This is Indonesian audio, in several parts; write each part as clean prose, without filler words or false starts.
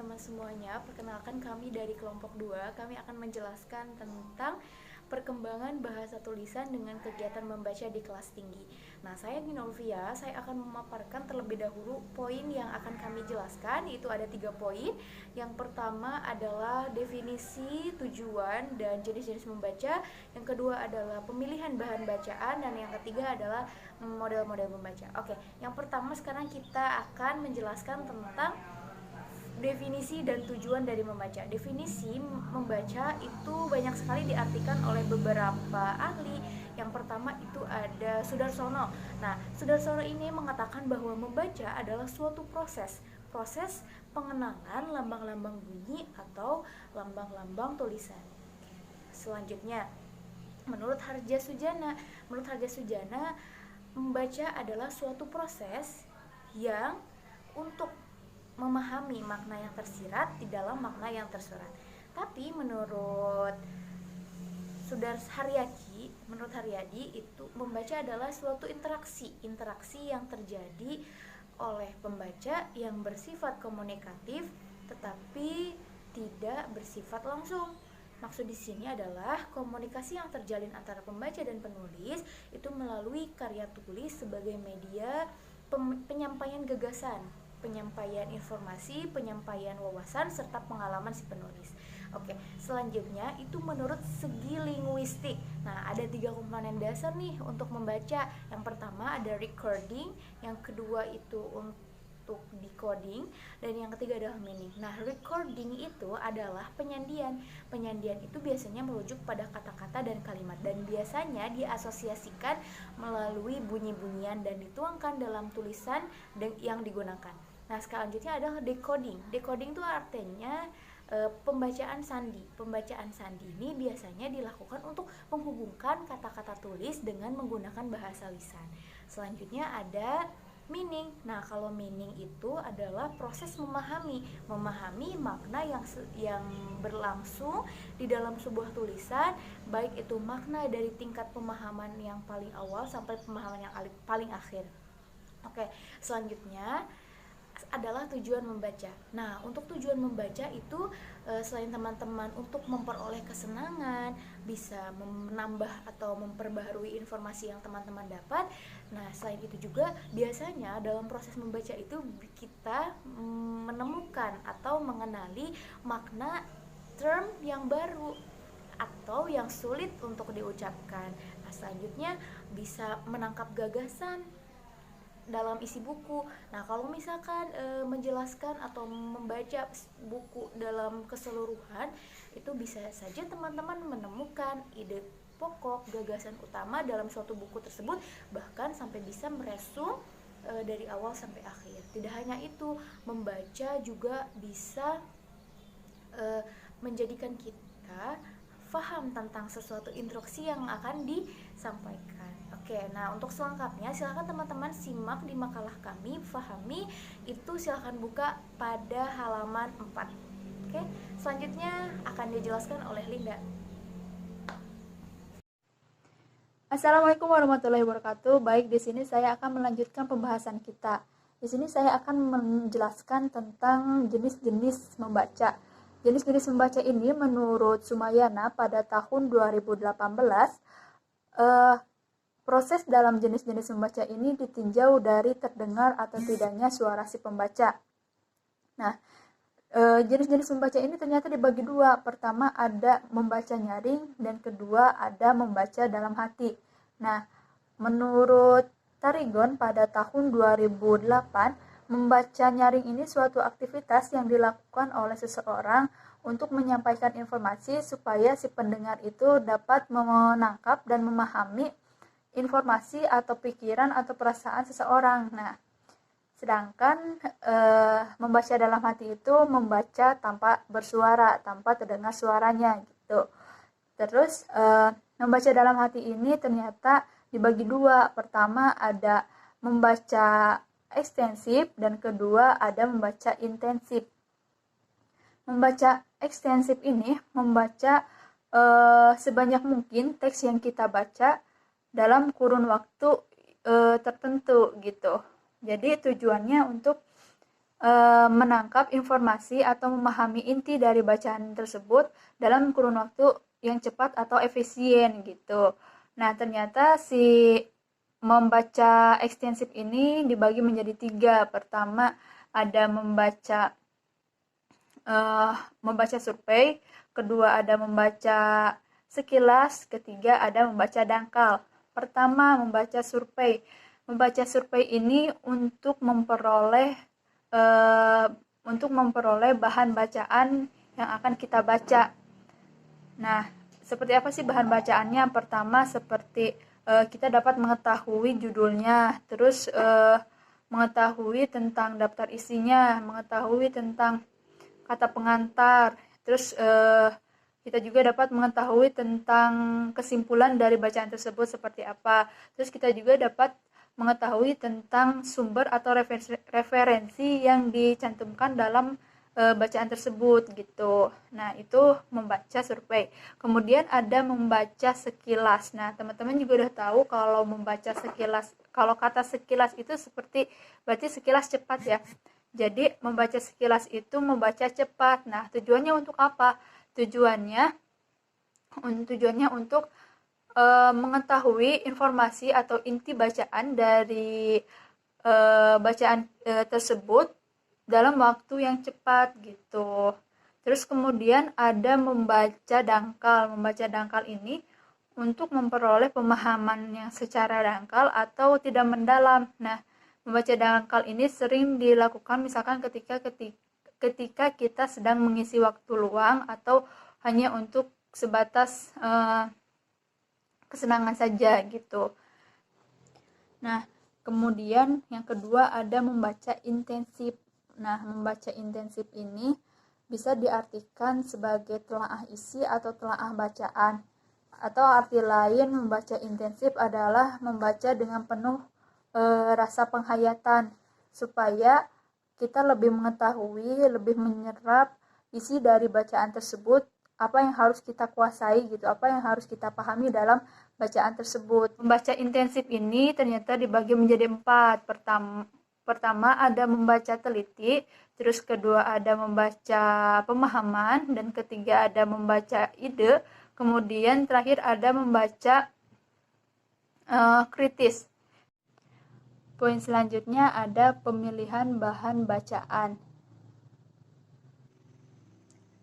teman-teman semuanya. Perkenalkan kami dari kelompok 2. Kami akan menjelaskan tentang perkembangan bahasa tulisan dengan kegiatan membaca di kelas tinggi. Nah, saya Ginolvia, saya akan memaparkan terlebih dahulu poin yang akan kami jelaskan, yaitu ada 3 poin. Yang pertama adalah definisi, tujuan, dan jenis-jenis membaca. Yang kedua adalah pemilihan bahan bacaan, dan yang ketiga adalah model-model membaca. Oke, yang pertama sekarang kita akan menjelaskan tentang definisi dan tujuan dari membaca. Definisi membaca itu banyak sekali diartikan oleh beberapa ahli. Yang pertama itu ada Sudarsono. Nah, Sudarsono ini mengatakan bahwa membaca adalah suatu proses pengenalan lambang-lambang bunyi atau lambang-lambang tulisan. Selanjutnya, menurut Harja Sujana, membaca adalah suatu proses yang untuk memahami makna yang tersirat di dalam makna yang tersurat. Tapi menurut menurut Haryadi itu membaca adalah suatu interaksi yang terjadi oleh pembaca yang bersifat komunikatif tetapi tidak bersifat langsung. Maksud di sini adalah komunikasi yang terjalin antara pembaca dan penulis itu melalui karya tulis sebagai media penyampaian gagasan, penyampaian informasi, penyampaian wawasan, serta pengalaman si penulis. Oke, selanjutnya itu menurut segi linguistik. Nah, ada 3 komponen dasar nih untuk membaca. Yang pertama ada recording, yang kedua itu untuk decoding, dan yang ketiga adalah meaning. Nah, recording itu adalah penyandian. Penyandian itu biasanya merujuk pada kata-kata dan kalimat, dan biasanya diasosiasikan melalui bunyi-bunyian dan dituangkan dalam tulisan yang digunakan. Nah, selanjutnya adalah decoding. Decoding itu artinya pembacaan sandi. Pembacaan sandi ini biasanya dilakukan untuk menghubungkan kata-kata tulis dengan menggunakan bahasa lisan. Selanjutnya ada meaning. Nah, kalau meaning itu adalah proses memahami makna yang berlangsung di dalam sebuah tulisan, baik itu makna dari tingkat pemahaman yang paling awal sampai pemahaman yang paling akhir. Oke, selanjutnya adalah tujuan membaca. Nah, untuk tujuan membaca itu selain teman-teman untuk memperoleh kesenangan, bisa menambah atau memperbaharui informasi yang teman-teman dapat. Nah, selain itu juga biasanya dalam proses membaca itu kita menemukan atau mengenali makna term yang baru atau yang sulit untuk diucapkan. Nah, selanjutnya bisa menangkap gagasan dalam isi buku. Nah, kalau misalkan menjelaskan atau membaca buku dalam keseluruhan, itu bisa saja teman-teman menemukan ide pokok, gagasan utama dalam suatu buku tersebut, bahkan sampai bisa meresum dari awal sampai akhir. Tidak hanya itu, membaca juga bisa menjadikan kita paham tentang sesuatu instruksi yang akan disampaikan. Oke, nah untuk selengkapnya silakan teman-teman simak di makalah kami, pahami itu silakan buka pada halaman 4. Oke, selanjutnya akan dijelaskan oleh Linda. Assalamualaikum warahmatullahi wabarakatuh. Baik, di sini saya akan melanjutkan pembahasan kita. Di sini saya akan menjelaskan tentang jenis-jenis membaca. Jenis-jenis membaca ini menurut Sumayana pada tahun 2018, proses dalam jenis-jenis membaca ini ditinjau dari terdengar atau tidaknya suara si pembaca. Nah, jenis-jenis membaca ini ternyata dibagi 2. Pertama ada membaca nyaring dan kedua ada membaca dalam hati. Nah, menurut Tarigon pada tahun 2008, membaca nyaring ini suatu aktivitas yang dilakukan oleh seseorang untuk menyampaikan informasi supaya si pendengar itu dapat menangkap dan memahami informasi atau pikiran atau perasaan seseorang. Nah, sedangkan membaca dalam hati itu membaca tanpa bersuara, tanpa terdengar suaranya gitu. Terus membaca dalam hati ini ternyata dibagi 2. Pertama ada membaca ekstensif dan kedua ada membaca intensif. Membaca ekstensif ini membaca sebanyak mungkin teks yang kita baca dalam kurun waktu tertentu gitu. Jadi tujuannya untuk menangkap informasi atau memahami inti dari bacaan tersebut dalam kurun waktu yang cepat atau efisien gitu. Nah, ternyata si membaca ekstensif ini dibagi menjadi 3. Pertama, ada membaca survei, kedua ada membaca sekilas, ketiga ada membaca dangkal. Pertama, membaca survei. Membaca survei ini untuk memperoleh bahan bacaan yang akan kita baca. Nah, seperti apa sih bahan bacaannya? Pertama, seperti kita dapat mengetahui judulnya, terus mengetahui tentang daftar isinya, mengetahui tentang kata pengantar, terus kita juga dapat mengetahui tentang kesimpulan dari bacaan tersebut seperti apa. Terus kita juga dapat mengetahui tentang sumber atau referensi yang dicantumkan dalam bacaan tersebut gitu. Nah, itu membaca survei. Kemudian ada membaca sekilas. Nah, teman-teman juga udah tahu kalau membaca sekilas, kalau kata sekilas itu berarti sekilas cepat ya. Jadi membaca sekilas itu membaca cepat. Nah, tujuannya untuk apa? Tujuannya untuk mengetahui informasi atau inti bacaan dari bacaan tersebut dalam waktu yang cepat gitu. Terus kemudian ada membaca dangkal. Membaca dangkal ini untuk memperoleh pemahaman yang secara dangkal atau tidak mendalam. Nah, membaca dangkal ini sering dilakukan misalkan ketika kita sedang mengisi waktu luang atau hanya untuk sebatas kesenangan saja gitu. Nah, kemudian yang kedua ada membaca intensif. Nah, membaca intensif ini bisa diartikan sebagai telaah isi atau telaah bacaan. Atau arti lain membaca intensif adalah membaca dengan penuh rasa penghayatan supaya kita lebih mengetahui, lebih menyerap isi dari bacaan tersebut, apa yang harus kita kuasai gitu, apa yang harus kita pahami dalam bacaan tersebut. Membaca intensif ini ternyata dibagi menjadi 4. Pertama ada membaca teliti, terus kedua ada membaca pemahaman, dan ketiga ada membaca ide, kemudian terakhir ada membaca kritis. Poin selanjutnya ada pemilihan bahan bacaan.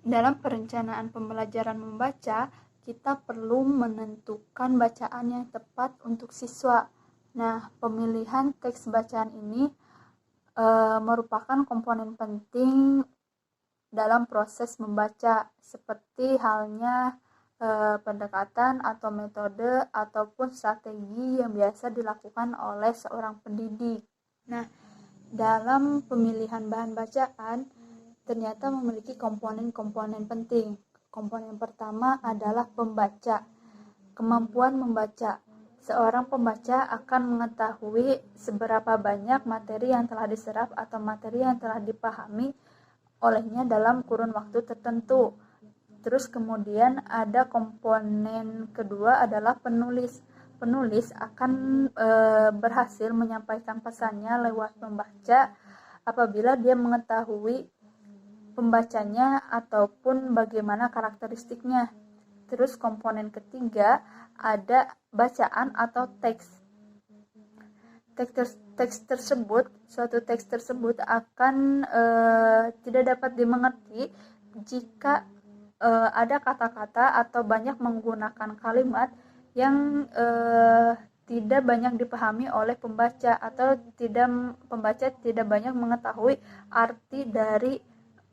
Dalam perencanaan pembelajaran membaca, kita perlu menentukan bacaan yang tepat untuk siswa. Nah, pemilihan teks bacaan ini merupakan komponen penting dalam proses membaca, seperti halnya pendekatan atau metode ataupun strategi yang biasa dilakukan oleh seorang pendidik. Nah, dalam pemilihan bahan bacaan ternyata memiliki komponen-komponen penting. Komponen pertama adalah pembaca. Kemampuan membaca. Seorang pembaca akan mengetahui seberapa banyak materi yang telah diserap atau materi yang telah dipahami olehnya dalam kurun waktu tertentu. Terus kemudian ada komponen kedua adalah penulis. Penulis akan berhasil menyampaikan pesannya lewat membaca apabila dia mengetahui pembacanya ataupun bagaimana karakteristiknya. Terus komponen ketiga ada bacaan atau teks. Suatu teks tersebut akan tidak dapat dimengerti jika ada kata-kata atau banyak menggunakan kalimat yang tidak banyak dipahami oleh pembaca atau pembaca tidak banyak mengetahui arti dari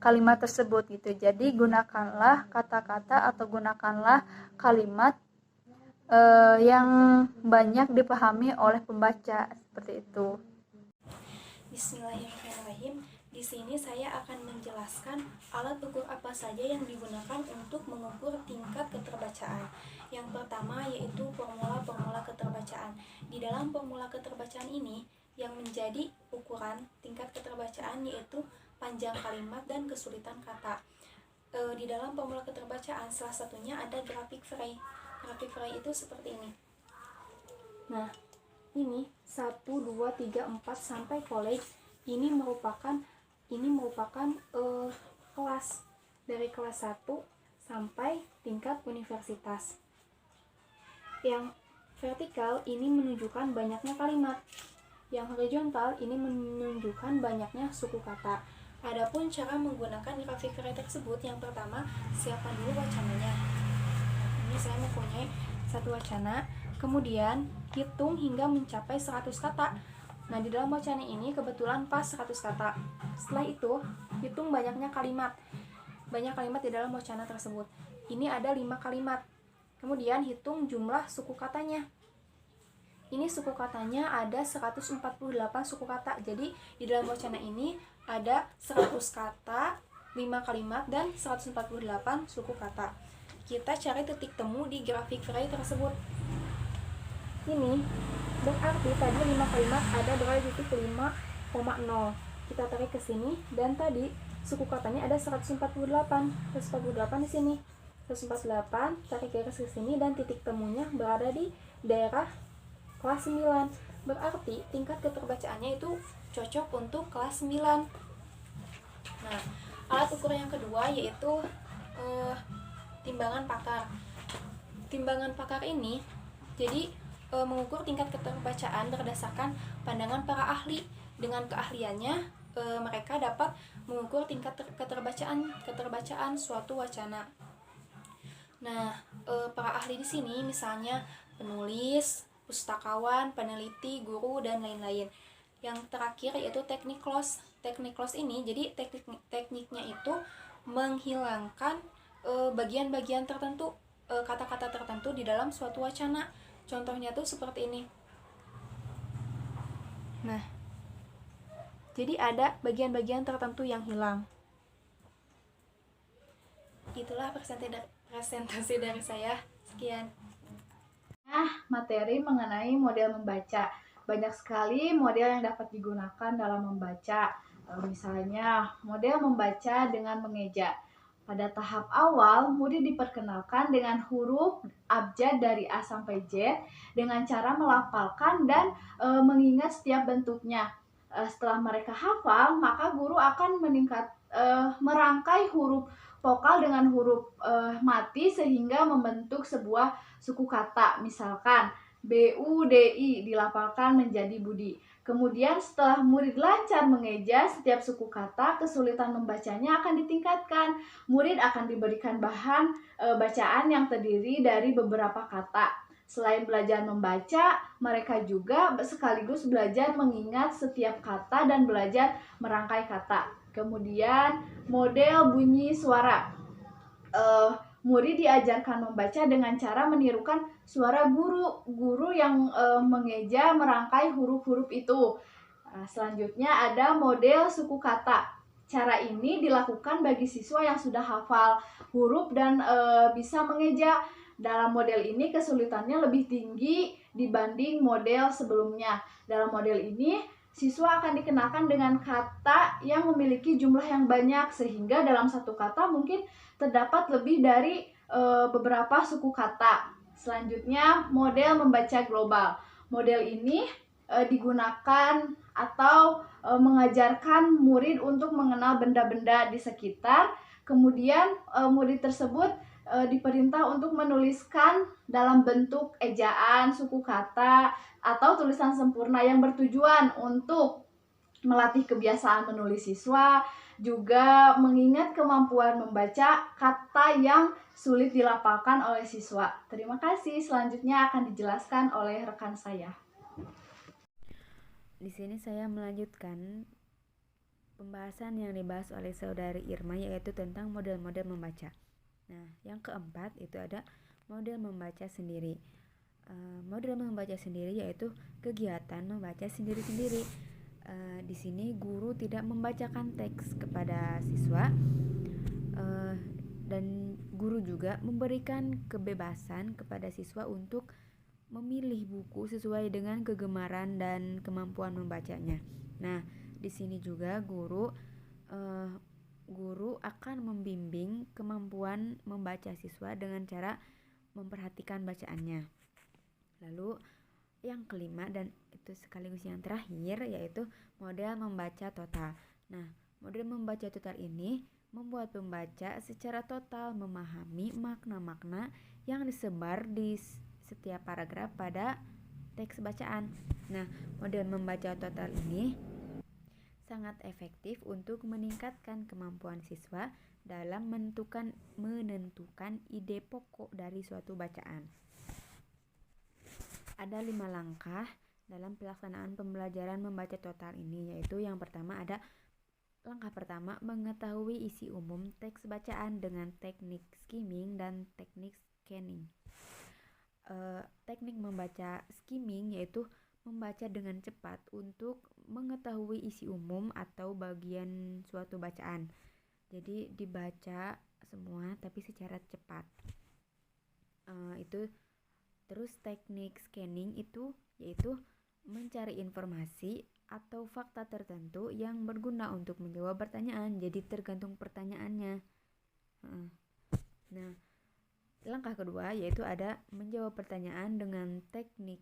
kalimat tersebut gitu. Jadi gunakanlah kata-kata atau gunakanlah kalimat yang banyak dipahami oleh pembaca seperti itu. Bismillahirrahmanirrahim. Di sini saya akan menjelaskan alat ukur apa saja yang digunakan untuk mengukur tingkat keterbacaan. Yang pertama yaitu formula keterbacaan. Di dalam formula keterbacaan ini yang menjadi ukuran tingkat keterbacaan yaitu panjang kalimat dan kesulitan kata. Di dalam formula keterbacaan salah satunya ada grafik Frey. Grafik Frey itu seperti ini. Nah, ini 1, 2, 3, 4 sampai college ini merupakan ini merupakan kelas dari kelas 1 sampai tingkat universitas. Yang vertikal ini menunjukkan banyaknya kalimat. Yang horizontal ini menunjukkan banyaknya suku kata. Adapun cara menggunakan grafik array tersebut, yang pertama, siapkan dulu wacananya. Ini saya mempunyai satu wacana, kemudian hitung hingga mencapai 100 kata. Nah, di dalam wacana ini kebetulan pas 100 kata. Setelah itu, hitung banyaknya kalimat. Banyak kalimat di dalam wacana tersebut. Ini ada 5 kalimat. Kemudian hitung jumlah suku katanya. Ini suku katanya ada 148 suku kata. Jadi di dalam wacana ini ada 100 kata, 5 kalimat, dan 148 suku kata. Kita cari titik temu di grafik array tersebut. Ini berarti tadi 5 kalimat ada berada di titik 5,0. Kita tarik ke sini, dan tadi suku katanya ada 148 di sini. 148, tarik garis ke sini, dan titik temunya berada di daerah kelas 9. Berarti tingkat keterbacaannya itu cocok untuk kelas 9. Nah, alat ukur yang kedua yaitu timbangan pakar. Timbangan pakar ini jadi mengukur tingkat keterbacaan berdasarkan pandangan para ahli. Dengan keahliannya mereka dapat mengukur tingkat keterbacaan suatu wacana. Nah, para ahli di sini misalnya penulis, pustakawan, peneliti, guru, dan lain-lain. Yang terakhir yaitu teknik close. Teknik close ini jadi tekniknya itu menghilangkan bagian-bagian tertentu, kata-kata tertentu di dalam suatu wacana. Contohnya tuh seperti ini. Nah, jadi ada bagian-bagian tertentu yang hilang. Itulah presentasi dari saya. Sekian. Nah, materi mengenai model membaca. Banyak sekali model yang dapat digunakan dalam membaca. Misalnya, model membaca dengan mengeja. Pada tahap awal, murid diperkenalkan dengan huruf abjad dari A sampai Z dengan cara melafalkan dan mengingat setiap bentuknya. Setelah mereka hafal, maka guru akan merangkai huruf vokal dengan huruf mati sehingga membentuk sebuah suku kata. Misalkan BUDI dilafalkan menjadi Budi. Kemudian setelah murid lancar mengeja setiap suku kata, kesulitan membacanya akan ditingkatkan. Murid akan diberikan bahan bacaan yang terdiri dari beberapa kata. Selain belajar membaca, mereka juga sekaligus belajar mengingat setiap kata dan belajar merangkai kata. Kemudian model bunyi suara. Murid diajarkan membaca dengan cara menirukan suara guru yang mengeja merangkai huruf-huruf itu. Selanjutnya ada model suku kata. Cara ini dilakukan bagi siswa yang sudah hafal huruf dan bisa mengeja. Dalam model ini kesulitannya lebih tinggi dibanding model sebelumnya. Dalam model ini siswa akan dikenakan dengan kata yang memiliki jumlah yang banyak, sehingga dalam satu kata mungkin terdapat lebih dari beberapa suku kata. Selanjutnya, model membaca global. Model ini digunakan atau mengajarkan murid untuk mengenal benda-benda di sekitar. Kemudian murid tersebut diperintah untuk menuliskan dalam bentuk ejaan, suku kata, atau tulisan sempurna yang bertujuan untuk melatih kebiasaan menulis siswa, juga mengingat kemampuan membaca kata yang sulit dilafalkan oleh siswa. Terima kasih. Selanjutnya akan dijelaskan oleh rekan saya. Di sini saya melanjutkan pembahasan yang dibahas oleh saudari Irma, yaitu tentang model-model membaca. Nah, yang keempat itu ada model membaca sendiri. Model membaca sendiri yaitu kegiatan membaca sendiri-sendiri. Di sini guru tidak membacakan teks kepada siswa, dan guru juga memberikan kebebasan kepada siswa untuk memilih buku sesuai dengan kegemaran dan kemampuan membacanya. Nah, di sini juga guru akan membimbing kemampuan membaca siswa dengan cara memperhatikan bacaannya. Lalu yang kelima dan itu sekaligus yang terakhir yaitu model membaca total. Nah, Model membaca total ini membuat pembaca secara total memahami makna-makna yang disebar di setiap paragraf pada teks bacaan. Nah, model membaca total ini sangat efektif untuk meningkatkan kemampuan siswa dalam menentukan ide pokok dari suatu bacaan. Ada 5 langkah dalam pelaksanaan pembelajaran membaca total ini, yaitu yang pertama ada langkah pertama, mengetahui isi umum teks bacaan dengan teknik skimming dan teknik scanning. Teknik membaca skimming yaitu membaca dengan cepat untuk mengetahui isi umum atau bagian suatu bacaan. Jadi dibaca semua tapi secara cepat. Itu terus teknik scanning itu yaitu mencari informasi atau fakta tertentu yang berguna untuk menjawab pertanyaan. Jadi tergantung pertanyaannya. Nah, langkah kedua yaitu ada menjawab pertanyaan dengan teknik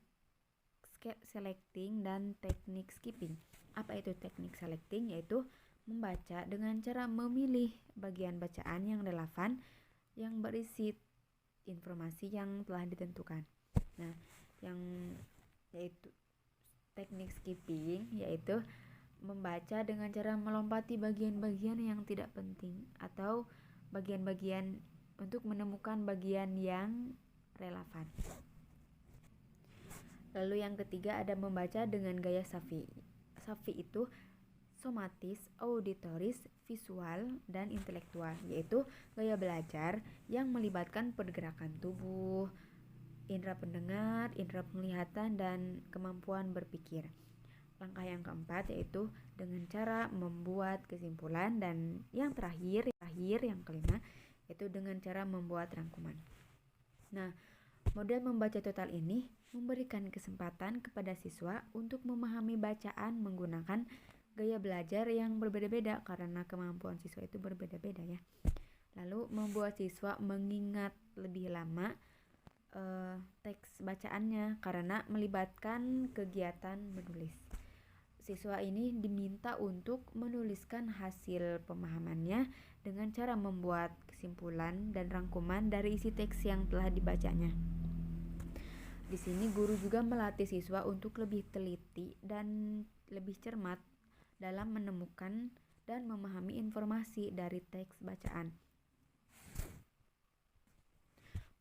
selecting dan teknik skipping. Apa itu teknik selecting? Yaitu membaca dengan cara memilih bagian bacaan yang relevan yang berisi informasi yang telah ditentukan. Nah, yang yaitu teknik skipping yaitu membaca dengan cara melompati bagian-bagian yang tidak penting atau bagian-bagian untuk menemukan bagian yang relevan. Lalu yang ketiga ada membaca dengan gaya Safi. Safi itu somatis, auditoris, visual, dan intelektual, yaitu gaya belajar yang melibatkan pergerakan tubuh, indera pendengar, indera penglihatan, dan kemampuan berpikir. Langkah yang keempat yaitu dengan cara membuat kesimpulan, dan yang terakhir yang kelima yaitu dengan cara membuat rangkuman. Nah, model membaca total ini memberikan kesempatan kepada siswa untuk memahami bacaan menggunakan gaya belajar yang berbeda-beda karena kemampuan siswa itu berbeda-beda ya. Lalu membuat siswa mengingat lebih lama teks bacaannya karena melibatkan kegiatan menulis. Siswa ini diminta untuk menuliskan hasil pemahamannya dengan cara membuat kesimpulan dan rangkuman dari isi teks yang telah dibacanya. Di sini guru juga melatih siswa untuk lebih teliti dan lebih cermat dalam menemukan dan memahami informasi dari teks bacaan.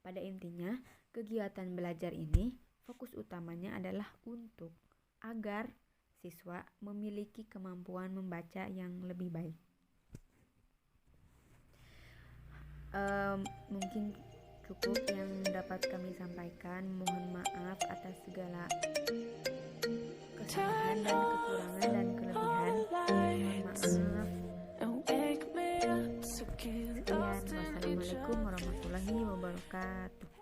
Pada intinya, kegiatan belajar ini fokus utamanya adalah untuk agar siswa memiliki kemampuan membaca yang lebih baik. Mungkin cukup yang dapat kami sampaikan. Mohon maaf atas segala kesalahan dan kekurangan dan kelebihan. Mohon maaf. Sekian, wassalamualaikum warahmatullahi wabarakatuh.